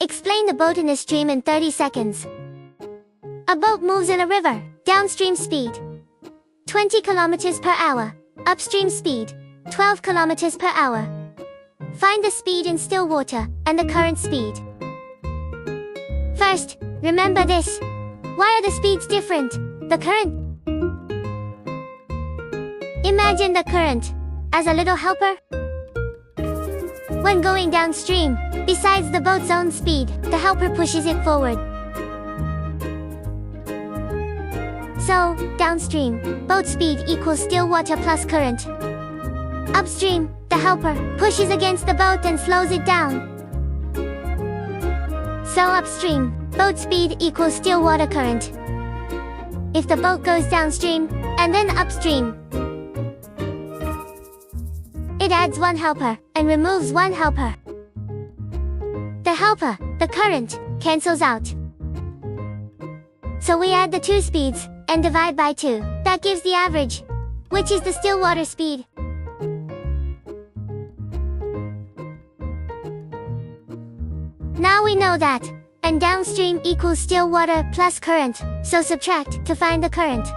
Explain the boat in a stream in 30 seconds. A boat moves in a river. Downstream speed 20 kilometers per hour. Upstream speed 12 kilometers per hour. Find the speed in still water and the current speed. First, remember this. Why are the speeds different? The current. Imagine the current as a little helper. When going downstream, besides the boat's own speed, the helper pushes it forward. So, downstream, boat speed equals still water plus current. Upstream, the helper pushes against the boat and slows it down. So upstream, boat speed equals still water current. If the boat goes downstream, and then upstream, it adds one helper, and removes one helper. The helper, the current, cancels out. So we add the two speeds, and divide by 2. That gives the average, which is the still water speed. Now we know that, and downstream equals still water plus current, so subtract to find the current.